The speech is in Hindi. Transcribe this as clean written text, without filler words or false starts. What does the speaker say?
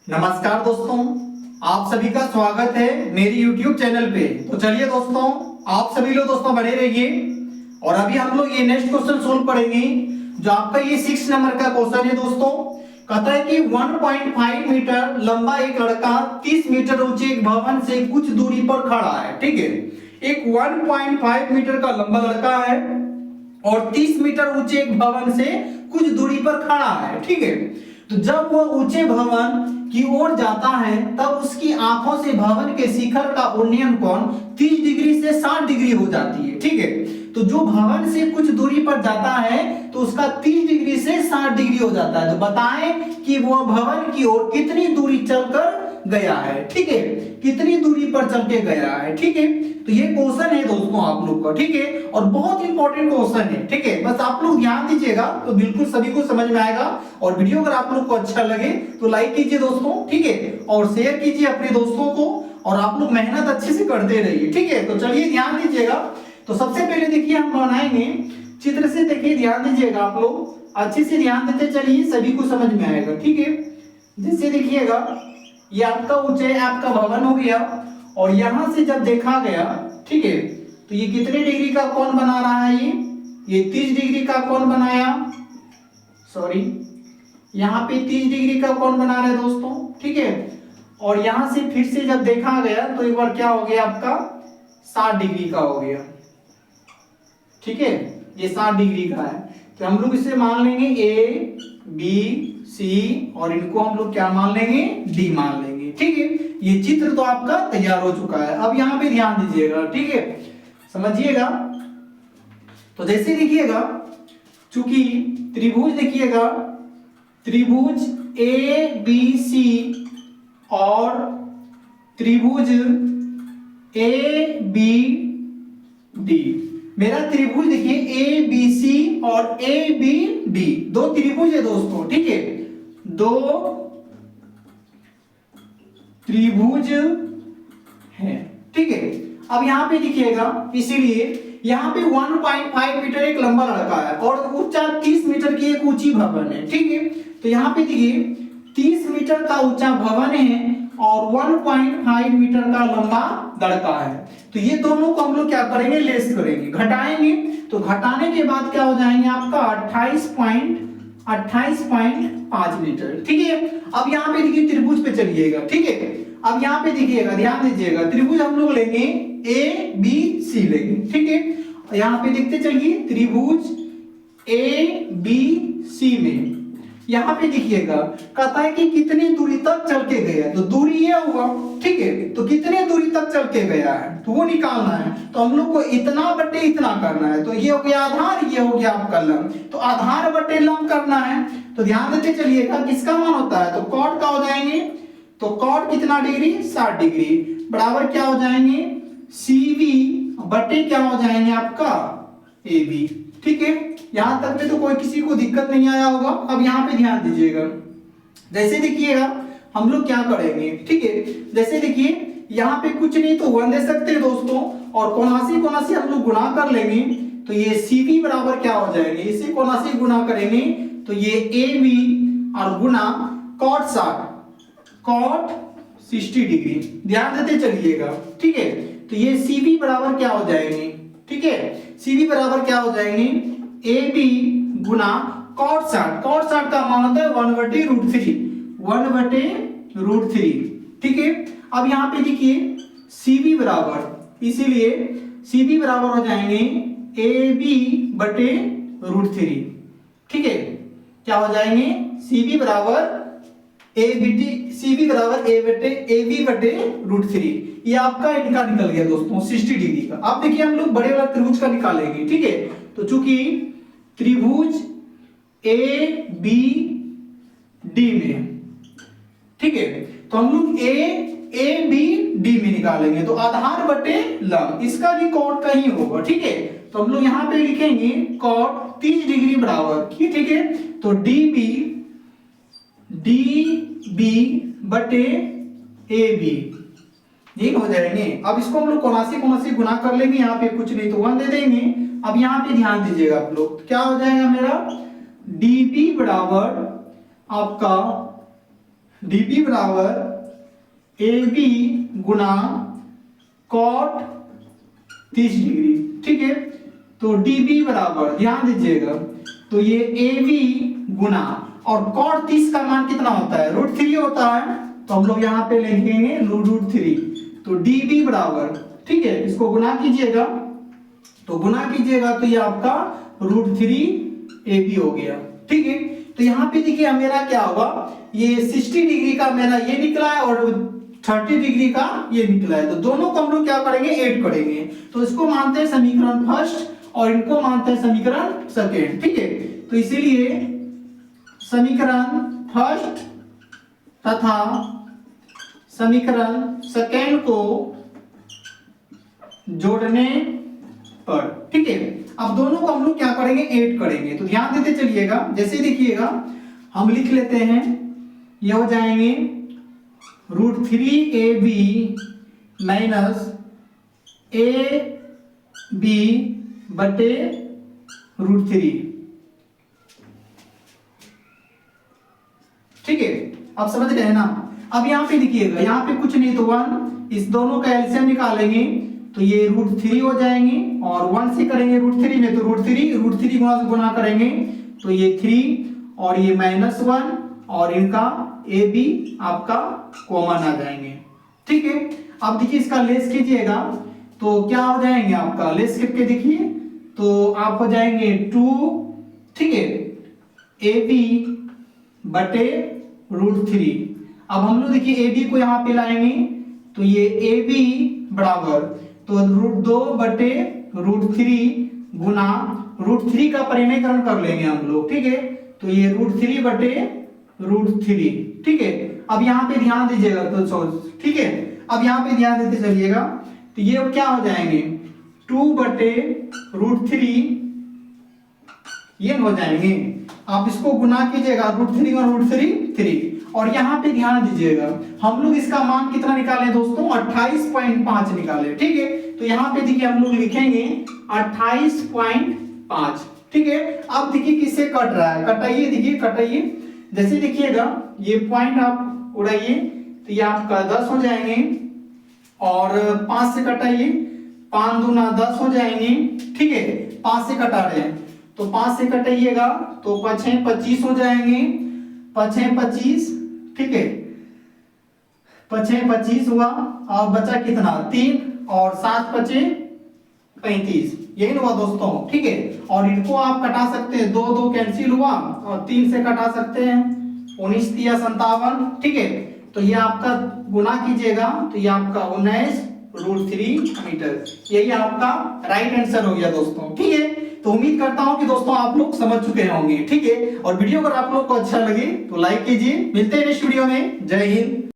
नमस्कार दोस्तों, आप सभी का स्वागत है मेरी YouTube चैनल पे। तो चलिए दोस्तों, आप सभी लोग दोस्तों बने रहिए और अभी हम लोग ये नेक्स्ट क्वेश्चन सोल्व करेंगे जो आपका ये 6 नंबर का क्वेश्चन है दोस्तों। कहता है कि 1.5 मीटर लंबा एक लड़का 30 मीटर ऊंचे एक भवन से कुछ दूरी पर खड़ा है। ठीक है, एक 1.5 मीटर का लंबा लड़का है और 30 मीटर ऊंचे एक भवन से कुछ दूरी पर खड़ा है। ठीक है, तो जब वह ऊंचे भवन की ओर जाता है तब उसकी आंखों से भवन के शिखर का उन्नयन कोण 30 डिग्री से 60 डिग्री हो जाती है। ठीक है, तो जो भवन से कुछ दूरी पर जाता है तो उसका 30 डिग्री से 60 डिग्री हो जाता है। तो बताएं कि वह भवन की ओर कितनी दूरी चलकर गया है। ठीक है, कितनी दूरी पर चल के गया है। ठीक है, तो ये क्वेश्चन है दोस्तों आप लोग का। ठीक है, और बहुत इंपॉर्टेंट क्वेश्चन है। ठीक है, बस आप लोग ध्यान दीजिएगा तो बिल्कुल सभी को समझ में आएगा। और वीडियो अगर आप लोग को अच्छा लगे तो लाइक कीजिए दोस्तों। ठीक है, और शेयर कीजिए अपने दोस्तों को और आप लोग मेहनत अच्छे से करते रहिए। ठीक है, तो चलिए ध्यान दीजिएगा। तो सबसे पहले देखिए हम बनाएंगे चित्र से। देखिए ध्यान दीजिएगा, आप लोग अच्छे से ध्यान देते चलिए, सभी को समझ में आएगा। ठीक है, जैसे देखिएगा ये आपका ऊंचाई आपका भवन हो गया और यहां से जब देखा गया, ठीक है, तो ये कितने डिग्री का कोण बना रहा है? ये 30 डिग्री का कोण बनाया। सॉरी, यहाँ पे 30 डिग्री का कोण बना रहे दोस्तों। ठीक है, और यहां से फिर से जब देखा गया तो एक बार क्या हो गया आपका 60 डिग्री का हो गया। ठीक है, ये 60 डिग्री का है तो हम लोग इसे मान लेंगे ए बी सी और इनको हम लोग क्या मान लेंगे? डी मान लेंगे। ठीक है, ये चित्र तो आपका तैयार हो चुका है। अब यहाँ पे ध्यान दीजिएगा। ठीक है, समझिएगा। तो जैसे देखिएगा, चूंकि त्रिभुज देखिएगा, त्रिभुज ए बी सी और त्रिभुज ए बी डी, मेरा त्रिभुज देखिए ए बी सी और ए बी डी, दो त्रिभुज है दोस्तों। ठीक है, दो त्रिभुज है। ठीक है, अब यहां पे देखिएगा, इसीलिए यहां पे 1.5 मीटर एक लंबा लड़का है और ऊंचा 30 मीटर की एक ऊंची भवन है। ठीक है, तो यहां पे देखिए 30 मीटर का ऊंचा भवन है और 1.5 मीटर का लंबा लड़का है। तो ये दोनों को हम लोग क्या करेंगे? लेस करेंगे, घटाएंगे। तो घटाने के बाद क्या हो जाएंगे आपका 28.5 मीटर। ठीक है, अब यहाँ पे देखिए त्रिभुज पे चलिएगा। ठीक है, अब यहाँ पे देखिएगा, ध्यान दीजिएगा, त्रिभुज हम लोग लेंगे ए बी सी लेंगे। ठीक है, यहाँ पे देखते चलिए त्रिभुज ए बी सी में यहाँ पे देखिएगा कहता है कि कितनी दूरी तक चल के गया, तो दूरी ये हुआ। ठीक है, तो कितने दूरी तक चल के गया है तो वो निकालना है। तो हम लोग को इतना बटे इतना करना है। तो ये हो गया आधार, ये हो गया आपका लंब। तो आधार बटे लंब करना है। तो ध्यान देते चलिएगा किसका मान होता है? तो कॉट का हो जाएंगे। तो कॉट कितना डिग्री? 60 डिग्री बराबर क्या हो जाएंगे? CV बटे क्या हो जाएंगे आपका? AB। ठीक है, यहां तक में तो कोई किसी को दिक्कत नहीं आया होगा। अब यहाँ पे ध्यान दीजिएगा, जैसे देखिएगा हम लोग क्या करेंगे। ठीक है, जैसे देखिए यहाँ पे कुछ नहीं तो 1 दे सकते हैं दोस्तों और कोनासी कोनासी हम लोग गुणा कर लेंगे। तो ये CV बराबर क्या हो जाएंगे? इसे कोनासी गुणा करेंगे तो ये AB और गुना cot 60, cot 60 डिग्री। ध्यान देते चलिएगा। ठीक है, तो ये CV बराबर क्या हो जाएंगे? ठीक है, CV बराबर क्या हो जाएंगे? AB गुना cot 60। cot 60 का मान होता है 1/√3, 1/√3। ठीक है, अब यहाँ पे देखिए CV बराबर, इसीलिए CV बराबर हो जाएंगे AB बटे √3। ठीक है, क्या हो जाएंगे? CV बराबर CV बराबर AB बटे √3। ये आपका इनका निकल गया दोस्तों 60 डिग्री का। अब देखिए हम लोग बड़े वाला त्रिभुज का निकालेंगे। ठीक है, तो चूंकि त्रिभुज ए बी डी में, ठीक है, तो हम लोग ए बी डी में निकालेंगे। तो आधार बटे लंब, इसका भी कॉट का ही होगा। ठीक है, तो हम लोग यहाँ पे लिखेंगे कॉट 30 डिग्री बराबर। ठीक है, तो डी बटे ए बी, ये हो जाएंगे। अब इसको हम लोग कोनासी कोनासी गुना कर लेंगे। यहाँ पे कुछ नहीं तो 1 दे देंगे। अब यहाँ पे ध्यान दीजिएगा आप लोग, तो क्या हो जाएगा मेरा? DB बराबर आपका डीबी बराबर AB गुना कॉट 30 डिग्री। ठीक है, तो डीबी बराबर, ध्यान दीजिएगा, तो ये AB गुना और कॉट 30 का मान कितना होता है, √3 होता है, तो हम लोग यहाँ पे लिखेंगे √3। तो डीबी बराबर, ठीक है, इसको गुना कीजिएगा, तो गुना कीजिएगा तो ये आपका √3AB हो गया। ठीक है, तो यहाँ पे देखिए मेरा क्या होगा, ये 60 डिग्री का मेरा ये निकला है और 30 डिग्री का ये निकला है, तो दोनों को हम लोग क्या करेंगे, ऐड करेंगे। तो इसको मानते हैं समीकरण फर्स्ट और इनको मानते हैं समीकरण सेकेंड। ठीक है, तो इसीलिए समीकरण फर्स्ट तथा समीकरण सेकेंड को जोड़ने पर, ठीक है, अब दोनों को हम लोग क्या करेंगे, ऐड करेंगे। तो ध्यान देते चलिएगा, जैसे देखिएगा हम लिख लेते हैं, ये हो जाएंगे √3AB माइनस AB बटे √3। ठीक है, आप समझ गए ना। अब यहाँ पे देखिएगा, यहाँ पे कुछ नहीं तो 1, इस दोनों का एलसीएम निकालेंगे तो ये √3 हो जाएंगे और 1 से करेंगे √3 में तो √3 गुणा से गुणा करेंगे तो ये 3 और ये -1 और इनका ए बी आपका कॉमन आ जाएंगे। ठीक है, अब देखिए इसका लेस कीजिएगा तो क्या हो जाएंगे, आपका लेस करके देखिए तो आप हो जाएंगे 2, ठीक है, ए बी बटे √3। अब हम लोग देखिए ए बी को यहाँ पे लाएंगे तो ये ए बी बराबर तो √2 बटे √3 गुना √3 का परिमेयकरण कर लेंगे हम लोग। ठीक है, तो ये √3 बटे √3। ठीक है, अब यहाँ पे ध्यान दीजिएगा तो ठीक है, अब यहाँ पे ध्यान देते चलिएगा तो ये क्या हो जाएंगे 2 बटे √3 ये हो जाएंगे। आप इसको गुना कीजिएगा √3 और √3 3 और यहाँ पे ध्यान दीजिएगा हम लोग इसका मान कितना निकाले दोस्तों 28.5 निकाले। ठीक है, तो यहाँ पे देखिए हम लोग लिखेंगे 28.5। ठीक है, अब देखिए किससे कट रहा है, कटाइए, देखिए कटाइए, जैसे देखिएगा ये पॉइंट आप उड़ाइए तो ये आपका 10 हो जाएंगे और 5 से कटाइए, 5 दूना 10 हो जाएंगे। ठीक है, 5 से कटा रहे हैं तो 5 से कटाइएगा तो 5 25 हो जाएंगे, 5 25। ठीक है, 5 25 हुआ और बचा कितना 3 और 7 5 35, यही हुआ दोस्तों। ठीक है, और इनको आप कटा सकते हैं, 2 2 कैंसिल हुआ और 3 से कटा सकते हैं, 19 3 57। ठीक है, तो ये आपका गुना कीजिएगा तो ये आपका 19√3 मीटर, यही आपका राइट आंसर हो गया दोस्तों। ठीक है, तो उम्मीद करता हूं कि दोस्तों आप लोग समझ चुके होंगे। ठीक है, और वीडियो अगर आप लोग को अच्छा लगे तो लाइक कीजिए। मिलते हैं नेक्स्ट वीडियो में, जय हिंद।